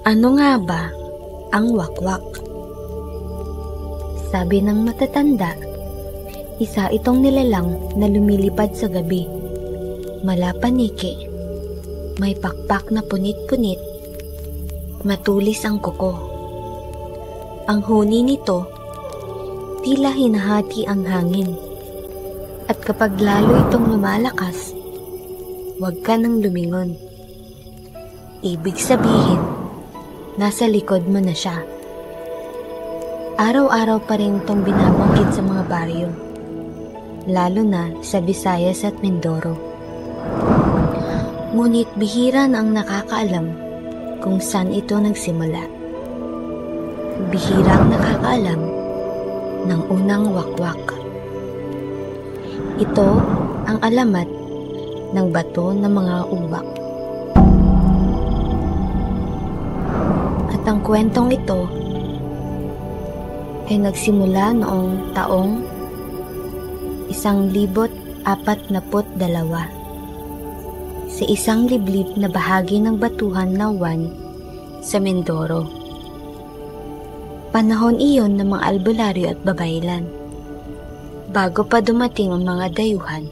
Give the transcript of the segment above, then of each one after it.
Ano nga ba ang wakwak? Sabi ng matatanda, isa itong nilalang na lumilipad sa gabi. Malapaniki, may pakpak na punit-punit, matulis ang kuko. Ang huni nito, tila hinahati ang hangin. At kapag lalo itong lumalakas, huwag ka nang lumingon. Ibig sabihin, nasa likod mo na siya. Araw-araw pa rin itong binabanggit sa mga baryo, lalo na sa Visayas at Mindoro. Ngunit bihira na ang nakakaalam kung saan ito nagsimula. Bihira ang nakakaalam ng unang wakwak. Ito ang alamat ng bato ng mga uwak. At ang kwentong ito ay nagsimula noong taong 1442 sa isang liblib na bahagi ng batuhan na Juan sa Mindoro. Panahon iyon ng mga albularyo at babaylan, bago pa dumating ang mga dayuhan,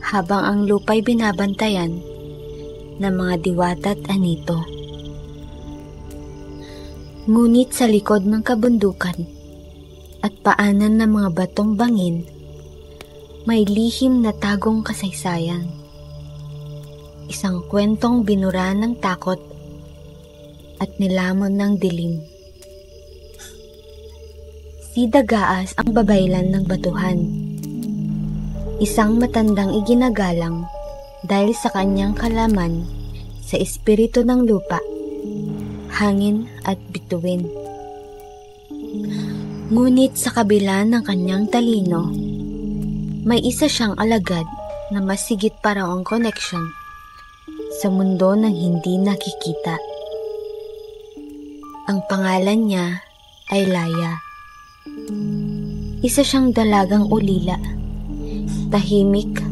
habang ang lupa'y binabantayan ng mga diwata at anito. Ngunit sa likod ng kabundukan at paanan ng mga batong bangin, may lihim na tagong kasaysayan. Isang kwentong binura ng takot at nilamon ng dilim. Si Dagaas ang babaylan ng batuhan. Isang matandang iginagalang dahil sa kanyang kalaman sa espiritu ng lupa, hangin at bituin. Ngunit sa kabila ng kanyang talino, may isa siyang alagad na masigit pa raw ang connection sa mundo ng hindi nakikita. Ang pangalan niya ay Laya. Isa siyang dalagang ulila, tahimik,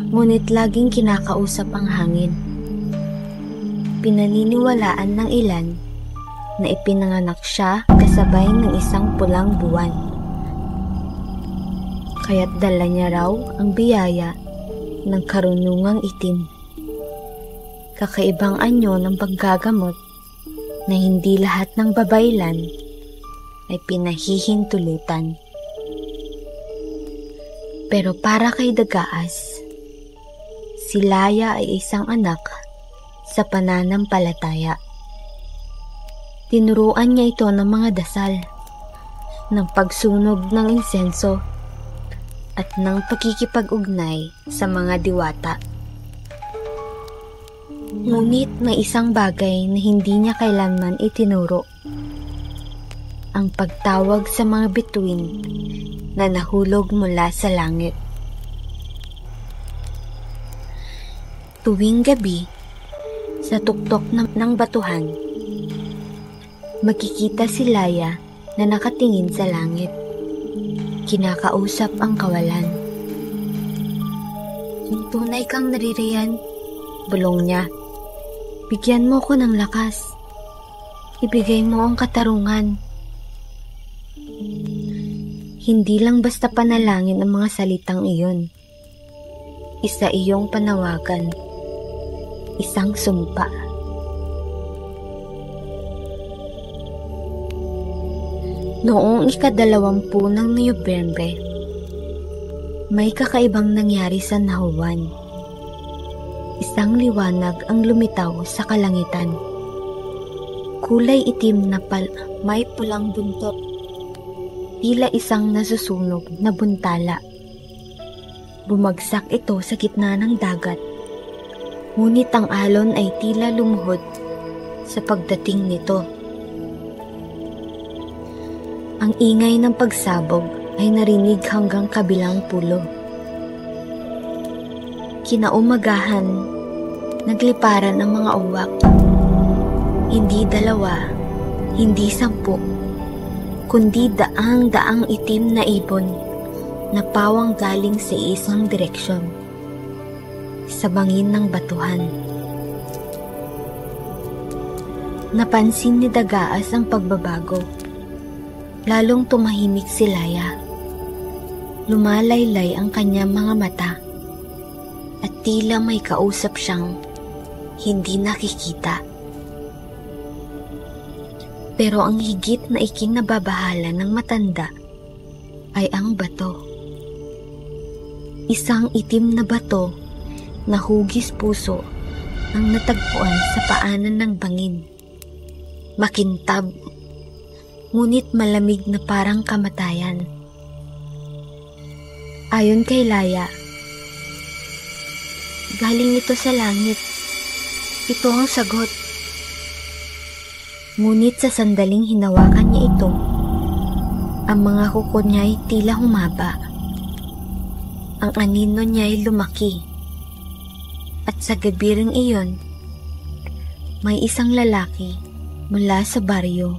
ngunit laging kinakausap ang hangin. Pinaniniwalaan ng ilan na ipinanganak siya kasabay ng isang pulang buwan. Kaya't dala niya raw ang biyaya ng karunungang itim. Kakaibang anyo ng paggagamot na hindi lahat ng babaylan ay pinahihintulutan. Pero para kay Dagaas, si Laya ay isang anak sa pananampalataya. Tinuruan niya ito ng mga dasal, ng pagsunog ng insenso, at ng pagkikipag-ugnay sa mga diwata. Ngunit may isang bagay na hindi niya kailanman itinuro. Ang pagtawag sa mga bituin na nahulog mula sa langit. Tuwing gabi, sa tuktok ng batuhan, makikita si Laya na nakatingin sa langit. Kinakausap ang kawalan. Kung tunay kang naririyan, bulong niya, bigyan mo ko ng lakas. Ibigay mo ang katarungan. Hindi lang basta panalangin ang mga salitang iyon. Isa iyong panawagan. Isang sumpa. Noong 20 ng Nobyembre, may kakaibang nangyari sa Nahuan. Isang liwanag ang lumitaw sa kalangitan. Kulay itim na may pulang buntot. Tila isang nasusunog na buntala. Bumagsak ito sa gitna ng dagat. Ngunit ang alon ay tila lumuhod sa pagdating nito. Ang ingay ng pagsabog ay narinig hanggang kabilang pulo. Kinaumagahan, nagliparan ang mga uwak. Hindi 2, hindi 10, kundi daang-daang itim na ibon na pawang galing sa isang direksyon, sa bangin ng batuhan. Napansin ni Dagaas ang pagbabago. Lalong tumahimik si Laya. Lumalaylay ang kanyang mga mata at tila may kausap siyang hindi nakikita. Pero ang higit na ikinababahala ng matanda ay ang bato. Isang itim na bato na hugis puso ang natagpuan sa paanan ng bangin. Makintab, ngunit malamig na parang kamatayan. Ayon kay Laya, galing ito sa langit. Ito ang sagot. Ngunit sa sandaling hinawakan niya ito, ang mga kuko niya'y tila humaba. Ang anino niya'y lumaki. At sa gabi ring iyon, may isang lalaki mula sa baryo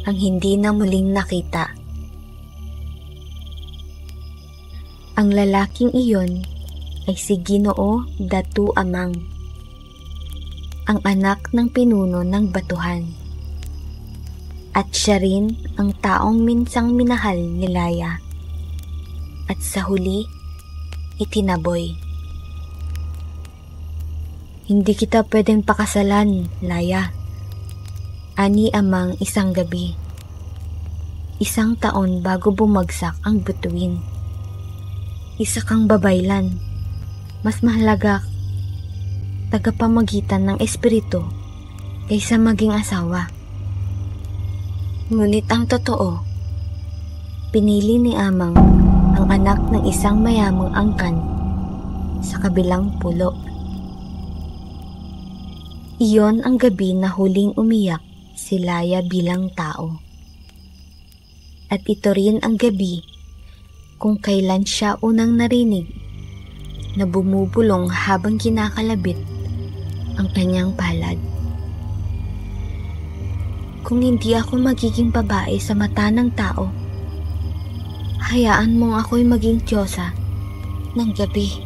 ang hindi na muling nakita. Ang lalaking iyon ay si Ginoo Datu Amang, ang anak ng pinuno ng batuhan. At siya rin ang taong minsang minahal ni Laya. At sa huli, itinaboy. Hindi kita pwedeng pakasalan, Laya. Ani Amang isang gabi. 1 taon bago bumagsak ang butuin. Isa kang babaylan. Mas mahalaga tagapamagitan ng espiritu kaysa maging asawa. Ngunit ang totoo, pinili ni Amang ang anak ng isang mayamang angkan sa kabilang pulo. Iyon ang gabi na huling umiyak si Laya bilang tao. At ito rin ang gabi kung kailan siya unang narinig na bumubulong habang kinakalabit ang kanyang palad. Kung hindi ako magiging babae sa mata ng tao, hayaan mong ako'y maging tiyosa ng gabi.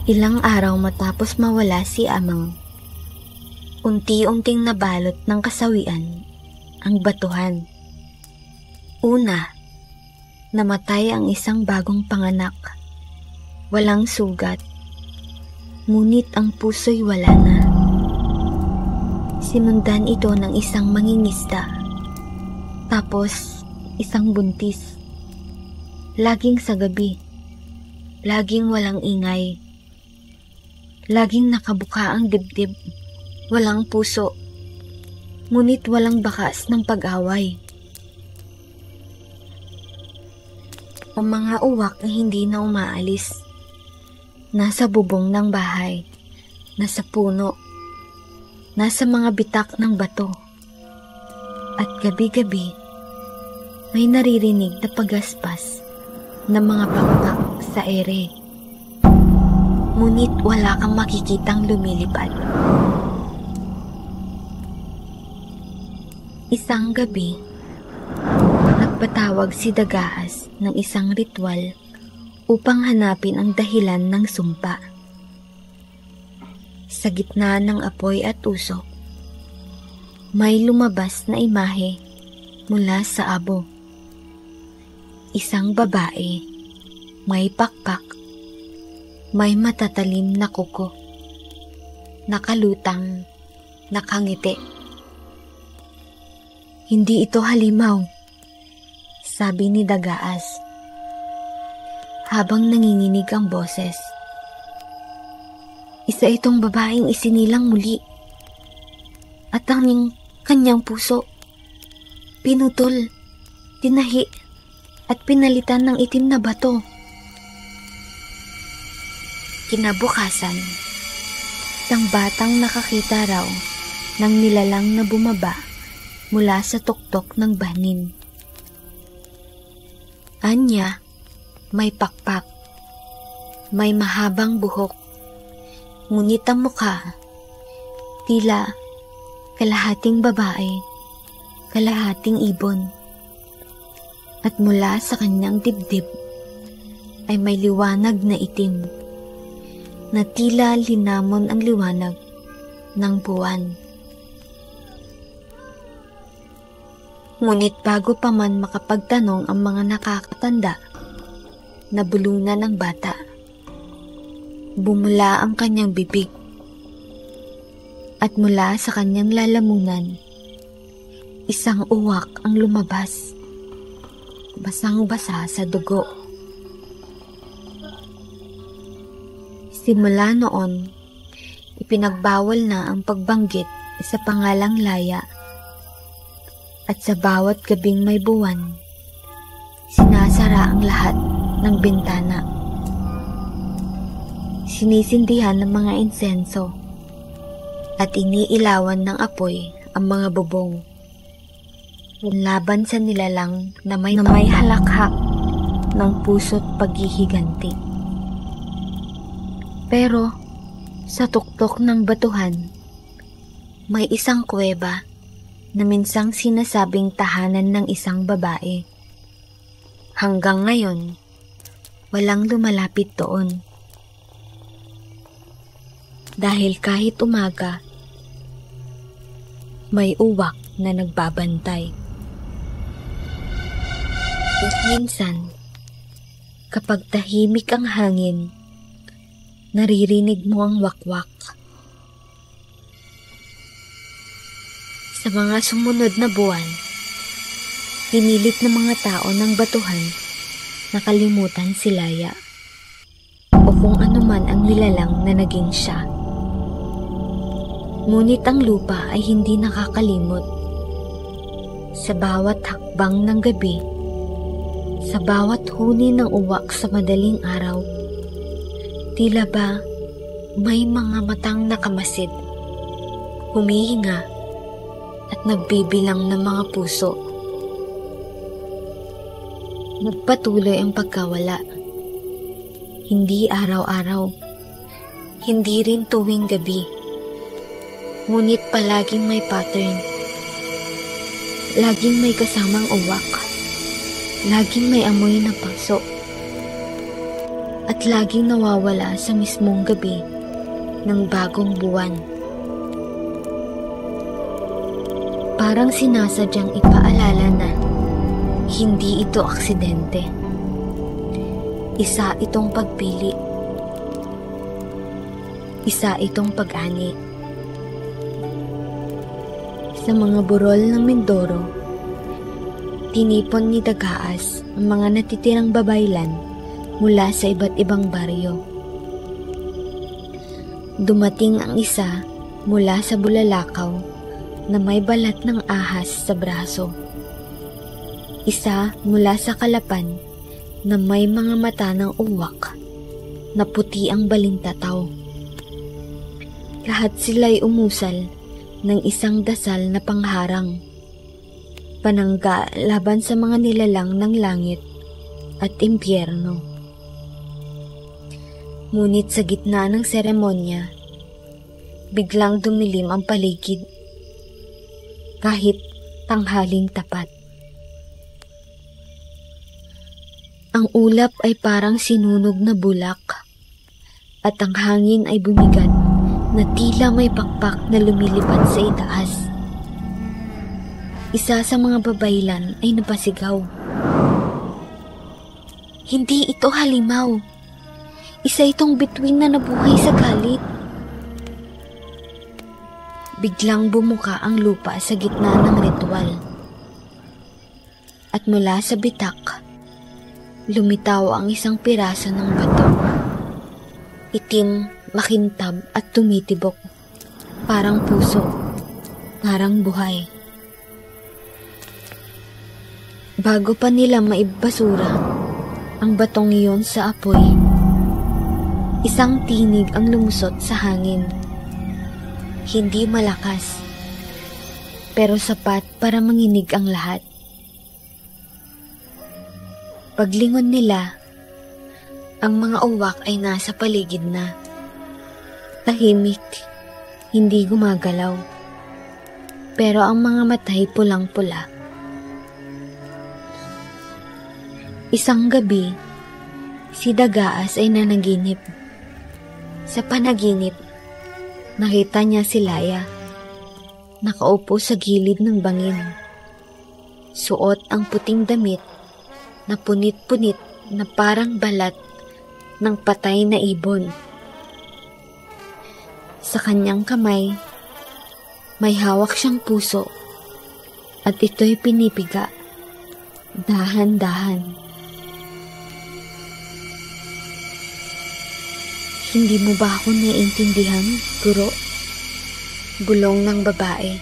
Ilang araw matapos mawala si Amang, unti-unting nabalot ng kasawian ang batuhan. Una, namatay ang isang bagong panganak. Walang sugat, ngunit ang puso'y wala na. Sinundan ito ng isang mangingisda, tapos isang buntis. Laging sa gabi, laging walang ingay, laging nakabuka ang dibdib, walang puso, ngunit walang bakas ng pag-away. Ang mga uwak na hindi na umaalis, nasa bubong ng bahay, nasa puno, nasa mga bitak ng bato. At gabi-gabi, may naririnig na pagaspas ng mga pakpak sa ere. Ngunit wala kang makikitang lumilipad. Isang gabi, nagpatawag si Dagaas ng isang ritual upang hanapin ang dahilan ng sumpa. Sa gitna ng apoy at usok, may lumabas na imahe mula sa abo. Isang babae, may pakpak, may matatalim na kuko, nakalutang, nakangiti. Hindi ito halimaw, sabi ni Dagaas, habang nanginginig ang boses. Isa itong babaeng isinilang muli, at ang kanyang puso pinutol, tinahi, at pinalitan ng itim na bato. Kinabukasan, isang batang nakakita raw ng nilalang na bumaba mula sa tuktok ng banin. Anya, may pakpak, may mahabang buhok, ngunit ang mukha, tila kalahating babae, kalahating ibon. At mula sa kanyang dibdib ay may liwanag na itim, na tila linamon ang liwanag ng buwan. Ngunit bago pa man makapagtanong ang mga nakakatanda, nabulunan ng bata. Bumula ang kanyang bibig. At mula sa kanyang lalamunan, isang uwak ang lumabas, basang-basa sa dugo. Simula noon, ipinagbawal na ang pagbanggit sa pangalang Laya. At sa bawat gabing may buwan, sinasara ang lahat ng bintana. Sinisindihan ng mga insenso at iniilawan ng apoy ang mga bubong. Laban sa nilalang na may halakhak ng puso't paghihiganti. Pero sa tuktok ng batuhan, may isang kuweba na minsang sinasabing tahanan ng isang babae. Hanggang ngayon, walang lumalapit doon. Dahil kahit umaga, may uwak na nagbabantay. At minsan, kapag tahimik ang hangin, naririnig mo ang wakwak. Sa mga sumunod na buwan, pinilit ng mga tao ng batuhan na kalimutan si Laya o kung ano man ang nilalang na naging siya. Ngunit ang lupa ay hindi nakakalimot. Sa bawat hakbang ng gabi, sa bawat huni ng uwak sa madaling araw, tila ba may mga matang nakamasid, humihinga at nagbibilang ng mga puso. Nagpatuloy ang pagkawala. Hindi araw-araw, hindi rin tuwing gabi. Ngunit palaging may pattern. Laging may kasamang uwak. Laging may amoy na paso. At laging nawawala sa mismong gabi ng bagong buwan. Parang sinasadyang ipaalala na hindi ito aksidente. Isa itong pagpili. Isa itong pag-ani. Sa mga burol ng Mindoro, tinipon ni Dagaas ang mga natitirang babaylan mula sa iba't ibang baryo. Dumating ang isa mula sa Bulalakaw na may balat ng ahas sa braso. Isa mula sa Kalapan na may mga mata ng uwak na puti ang balintataw. Lahat sila'y umusal ng isang dasal na pangharang, panangga laban sa mga nilalang ng langit at impyerno. Ngunit sa gitna ng seremonya, biglang dumilim ang paligid, kahit tanghaling tapat. Ang ulap ay parang sinunog na bulak, at ang hangin ay bumigat na tila may pakpak na lumilipad sa itaas. Isa sa mga babaylan ay napasigaw. Hindi ito halimaw. Isa itong bituin na nabuhay sa galit. Biglang bumuka ang lupa sa gitna ng ritual. At mula sa bitak, lumitaw ang isang piraso ng bato. Itim, makintab at tumitibok. Parang puso, parang buhay. Bago pa nila maibasura ang batong iyon sa apoy, isang tinig ang lumusot sa hangin. Hindi malakas, pero sapat para manginig ang lahat. Paglingon nila, ang mga uwak ay nasa paligid na. Tahimik, hindi gumagalaw. Pero ang mga matay pulang-pula. Isang gabi, si Dagaas ay nanaginip. Sa panaginip, Nakita niya si Laya, nakaupo sa gilid ng bangin. Suot ang puting damit na punit-punit na parang balat ng patay na ibon. Sa kanyang kamay, may hawak siyang puso at ito'y pinipiga, dahan-dahan. Hindi mo ba ako naiintindihan, guro? Bulong ng babae.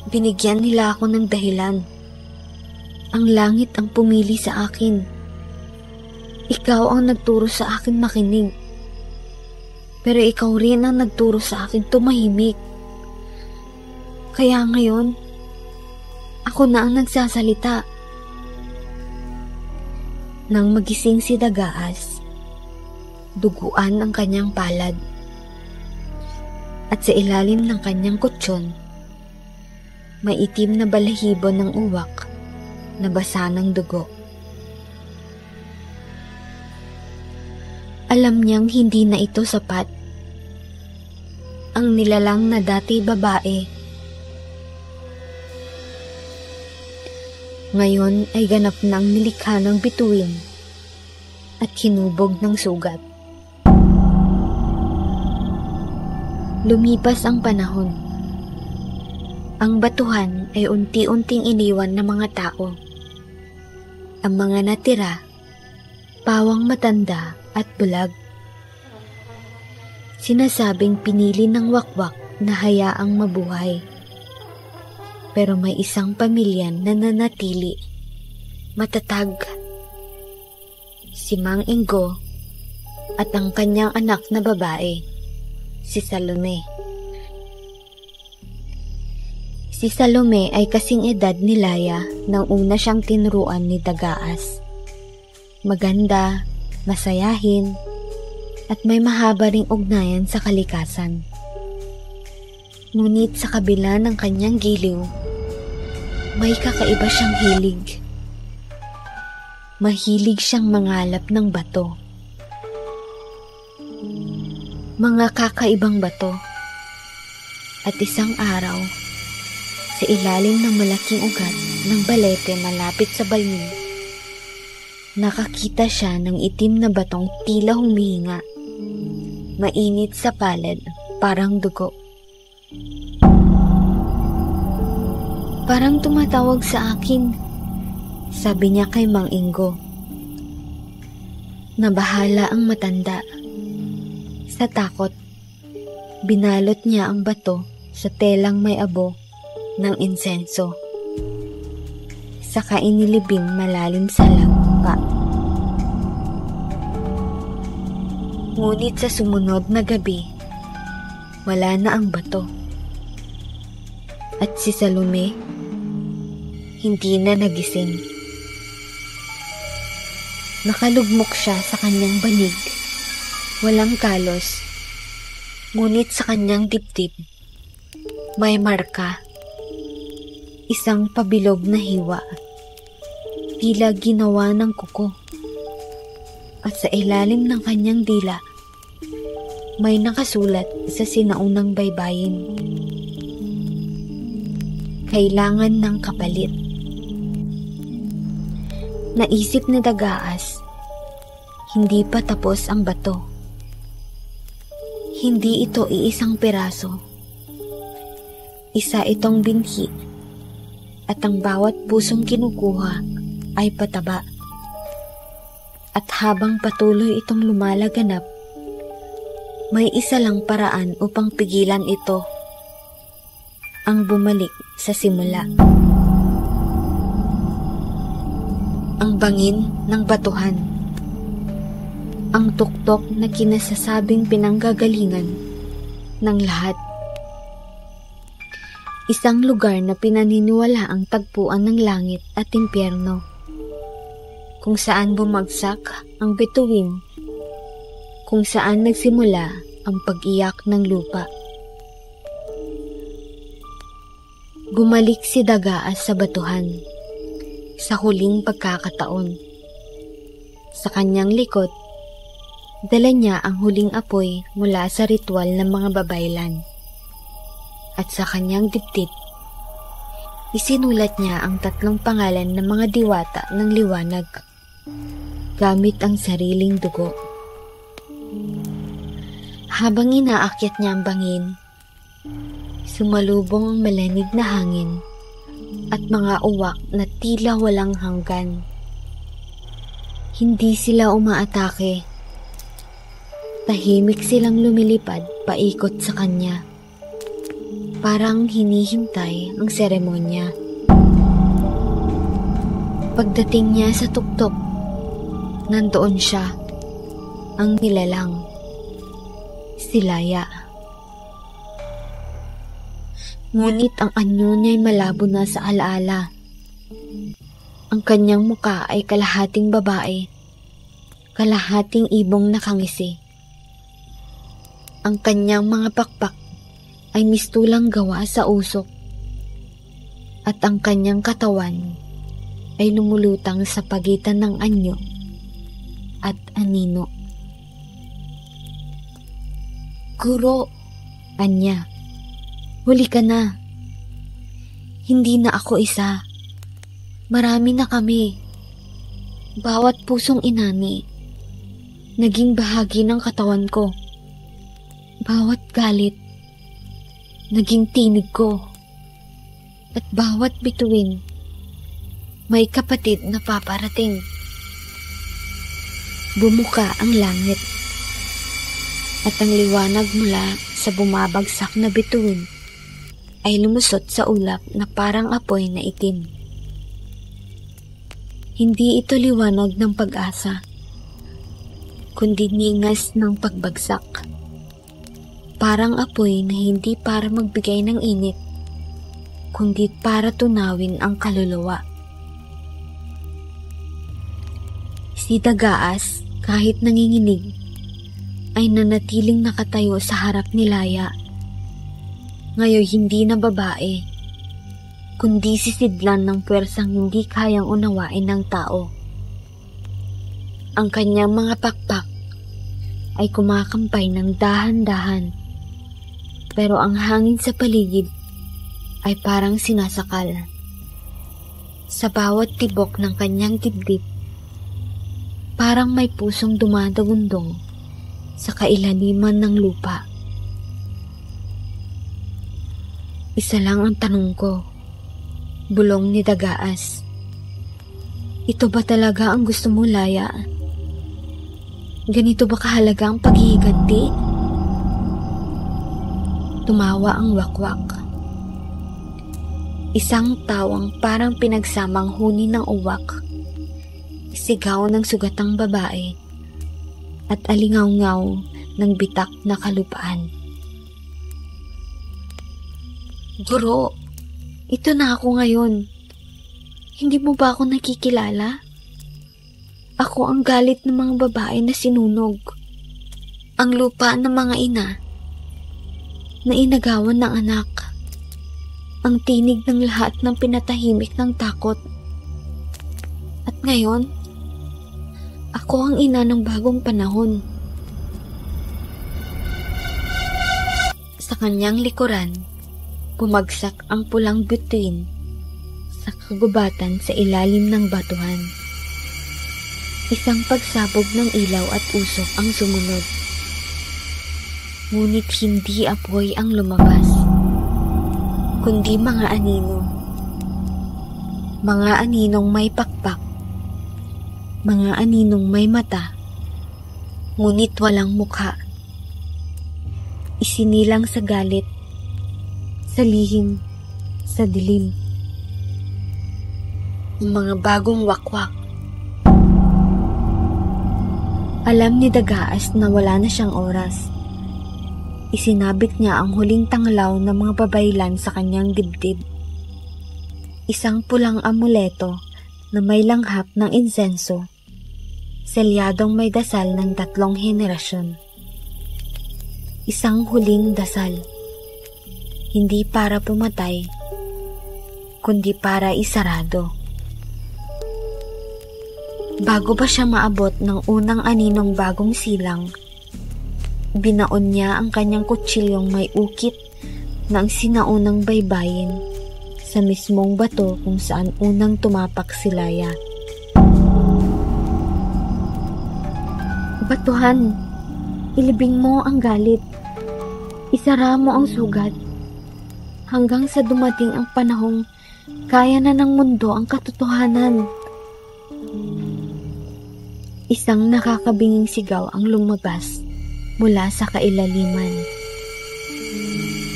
Binigyan nila ako ng dahilan. Ang langit ang pumili sa akin. Ikaw ang nagturo sa akin makinig. Pero ikaw rin ang nagturo sa akin tumahimik. Kaya ngayon, ako na ang nagsasalita. Nang magising si Dagaas, duguan ang kanyang palad. At sa ilalim ng kanyang kutsyon, may itim na balahibo ng uwak na basa ng dugo. Alam niyang hindi na ito sapat. Ang nilalang na dati babae, ngayon ay ganap ng nilikha ng bituin at hinubog ng sugat. Lumipas ang panahon. Ang batuhan ay unti-unting iniwan ng mga tao. Ang mga natira, pawang matanda at bulag. Sinasabing pinili ng wakwak na hayaang mabuhay. Pero may isang pamilya na nanatili, matatag. Si Mang Ingo at ang kanyang anak na babae, si Salome. Si Salome ay kasing edad ni Laya nang una siyang tinuruan ni Dagaas. Maganda, masayahin, at may mahaba ring ugnayan sa kalikasan. Ngunit sa kabila ng kanyang giliw, may kakaiba siyang hilig. Mahilig siyang mangalap ng bato. Mga kakaibang bato. At isang araw, sa ilalim ng malaking ugat ng balete malapit sa balon, nakakita siya ng itim na batong tila humihinga. Mainit sa palad, parang dugo. Parang tumatawag sa akin, sabi niya kay Mang Ingo. Nabahala ang matanda. Sa takot, binalot niya ang bato sa telang may abo ng insenso. Saka inilibing malalim sa lupa. Ngunit sa sumunod na gabi, wala na ang bato. At si Salome, hindi na nagising. Nakalugmok siya sa kanyang banig, walang kalos, ngunit sa kanyang dibdib, may marka. Isang pabilog na hiwa, tila ginawa ng kuko. At sa ilalim ng kanyang dila, may nakasulat sa sinaunang baybayin. Kailangan ng kapalit. Naisip ni Dagaas, hindi pa tapos ang bato. Hindi ito iisang piraso. Isa itong binhi. At ang bawat pusong kinukuha ay pataba. At habang patuloy itong lumalaganap, may isa lang paraan upang pigilan ito, ang bumalik sa simula. Ang bangin ng batuhan, ang tuktok na kinasasabing pinanggagalingan ng lahat. Isang lugar na pinaniniwala ang tagpuan ng langit at impyerno, kung saan bumagsak ang bituin, kung saan nagsimula ang pag-iyak ng lupa. Bumalik si Dagaas sa batuhan, sa huling pagkakataon. Sa kanyang likod, Dala niya ang huling apoy mula sa ritual ng mga babaylan. At sa kanyang dibdib, isinulat niya ang 3 pangalan ng mga diwata ng liwanag gamit ang sariling dugo. Habang inaakyat niya ang bangin, sumalubong ang malamig na hangin at mga uwak na tila walang hanggan. Hindi sila umaatake. Tahimik silang lumilipad paikot sa kanya. Parang hinihintay ang seremonya. Pagdating niya sa tuktok, nandoon siya, ang nilalang, si Laya. Ngunit ang anyo niya'y malabo na sa alaala. Ang kanyang muka ay kalahating babae, kalahating ibong nakangisi. Ang kanyang mga pakpak ay mistulang gawa sa usok, at ang kanyang katawan ay lumulutang sa pagitan ng anyo at anino. "Guro," anya, "huli ka na. Hindi na ako isa. Marami na kami. Bawat pusong inani, naging bahagi ng katawan ko. Bawat galit, naging tinig ko. At bawat bituin, may kapatid na paparating." Bumuka ang langit, at ang liwanag mula sa bumabagsak na bituin ay lumusot sa ulap na parang apoy na itim. Hindi ito liwanag ng pag-asa, kundi ningas ng pagbagsak. Parang apoy na hindi para magbigay ng init, kundi para tunawin ang kaluluwa. Si Dagaas, kahit nanginginig, ay nanatiling nakatayo sa harap ni Laya. Ngayon hindi na babae, kundi sisidlan ng puwersang hindi kayang unawain ng tao. Ang kanyang mga pakpak ay kumakampay ng dahan-dahan, pero ang hangin sa paligid ay parang sinasakal. Sa bawat tibok ng kanyang dibdib, parang may pusong dumadagundong sa kailaliman ng lupa. "Isa lang ang tanong ko," bulong ni Dagaas. "Ito ba talaga ang gusto mo, Laya? Ganito ba kahalaga ang paghihiganti?" Tumawa ang wakwak. Isang tawang parang pinagsamang huni ng uwak, sigaw ng sugatang babae, at alingaw-ngaw ng bitak na kalupaan. "Guro, ito na ako ngayon. Hindi mo ba ako nakikilala? Ako ang galit ng mga babae na sinunog, ang lupa ng mga ina na inagawan ng anak, ang tinig ng lahat ng pinatahimik ng takot. At ngayon, ako ang ina ng bagong panahon." Sa kanyang likuran, bumagsak ang pulang bituin sa kagubatan sa ilalim ng batuhan. Isang pagsabog ng ilaw at usok ang sumunod. Ngunit hindi apoy ang lumabas, kundi mga anino. Mga aninong may pakpak, mga aninong may mata, ngunit walang mukha. Isinilang sa galit, sa lihim, sa dilim. Mga bagong wakwak. Alam ni Dagaas na wala na siyang oras. Isinabit niya ang huling tanglaw ng mga babaylan sa kanyang dibdib. Isang pulang amuleto na may langhap ng insenso, selyadong may dasal ng 3 henerasyon. Isang huling dasal, hindi para pumatay, kundi para isarado. Bago pa siya maabot ng unang aninong bagong silang, binaon niya ang kanyang kutsilyong may ukit ng sinaunang baybayin sa mismong bato kung saan unang tumapak si Laya. Batuhan, ilibing mo ang galit. Isara mo ang sugat. Hanggang sa dumating ang panahong kaya na ng mundo ang katotohanan. Isang nakakabinging sigaw ang lumabas mula sa kailaliman.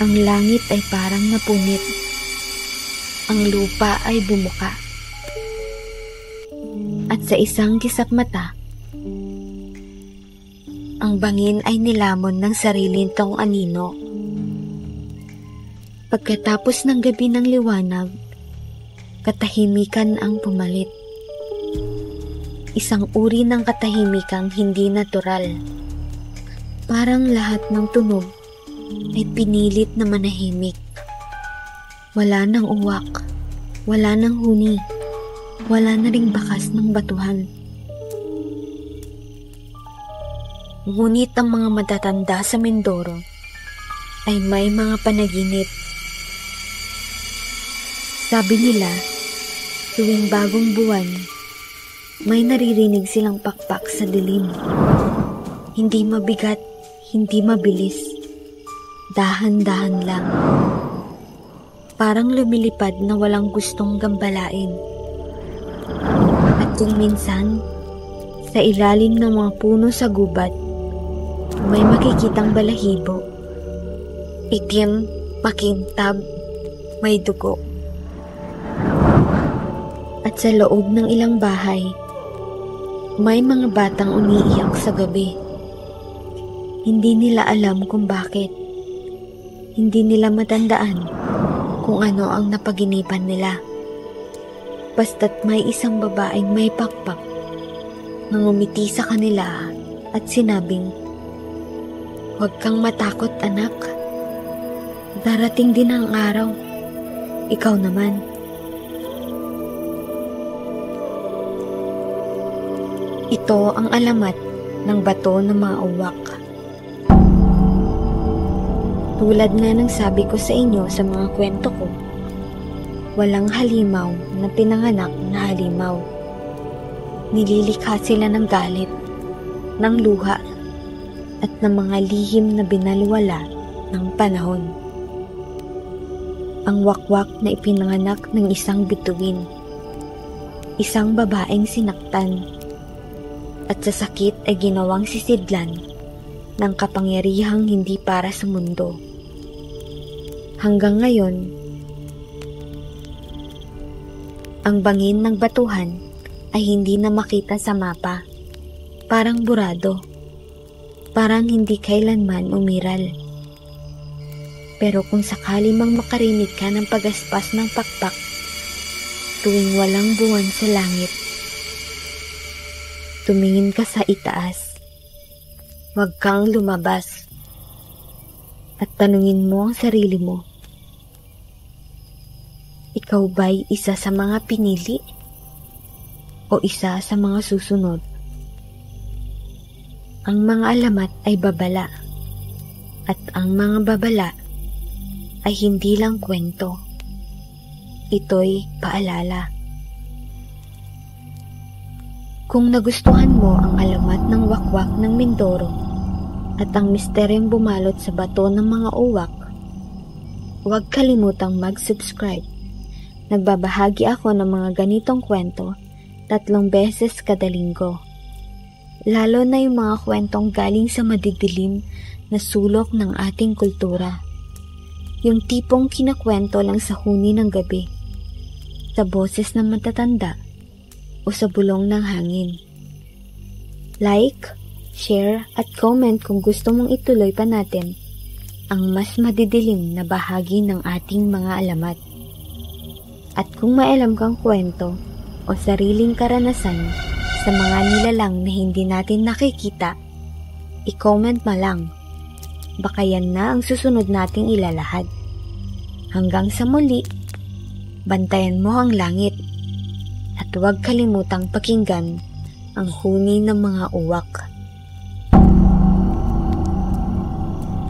Ang langit ay parang napunit. Ang lupa ay bumuka. At sa isang kisap mata, ang bangin ay nilamon ng sarili nitong anino. Pagkatapos ng gabi ng liwanag, katahimikan ang pumalit. Isang uri ng katahimikang hindi natural. Parang lahat ng tunog ay pinilit na manahimik. Wala nang uwak, wala nang huni, wala na ring bakas ng batuhan. Ngunit ang mga matatanda sa Mindoro ay may mga panaginip. Sabi nila, tuwing bagong buwan, may naririnig silang pakpak sa dilim. Hindi mabigat, hindi mabilis. Dahan-dahan lang. Parang lumilipad na walang gustong gambalain. At kung minsan, sa ilalim ng mga puno sa gubat, may makikitang balahibo. Itim, makintab, may dugo. At sa loob ng ilang bahay, may mga batang umiiyak sa gabi. Hindi nila alam kung bakit. Hindi nila matandaan kung ano ang napaginipan nila. Basta't may isang babaeng may pakpak na ngumiti sa kanila at sinabing, "Huwag kang matakot, anak. Darating din ang araw. Ikaw naman." Ito ang alamat ng bato ng mga uwak. Tulad nga ng sabi ko sa inyo sa mga kwento ko, walang halimaw na pinanganak na halimaw. Nililikha sila ng galit, ng luha, at ng mga lihim na binalwala ng panahon. Ang wakwak na ipinanganak ng isang bituin, isang babaeng sinaktan, at sa sakit ay ginawang sisidlan ng kapangyarihang hindi para sa mundo. Hanggang ngayon, ang bangin ng batuhan ay hindi na makita sa mapa. Parang burado. Parang hindi kailanman umiral. Pero kung sakali mang makarinig ka ng pagaspas ng pakpak tuwing walang buwan sa langit, tumingin ka sa itaas. Huwag kang lumabas. At tanungin mo ang sarili mo, ikaw ba'y isa sa mga pinili o isa sa mga susunod? Ang mga alamat ay babala, at ang mga babala ay hindi lang kwento. Ito'y paalala. Kung nagustuhan mo ang alamat ng wakwak ng Mindoro at ang misteryong bumalot sa bato ng mga uwak, huwag kalimutang mag-subscribe. Nagbabahagi ako ng mga ganitong kwento 3 beses kada linggo. Lalo na yung mga kwentong galing sa madidilim na sulok ng ating kultura. Yung tipong kinakwento lang sa huni ng gabi, sa boses ng matatanda, o sa bulong ng hangin. Like, share, at comment kung gusto mong ituloy pa natin ang mas madidilim na bahagi ng ating mga alamat. At kung may alam kang kwento o sariling karanasan sa mga nilalang na hindi natin nakikita, i-comment mo lang. Baka yan na ang susunod nating ilalahad. Hanggang sa muli, bantayan mo ang langit at huwag kalimutang pakinggan ang huni ng mga uwak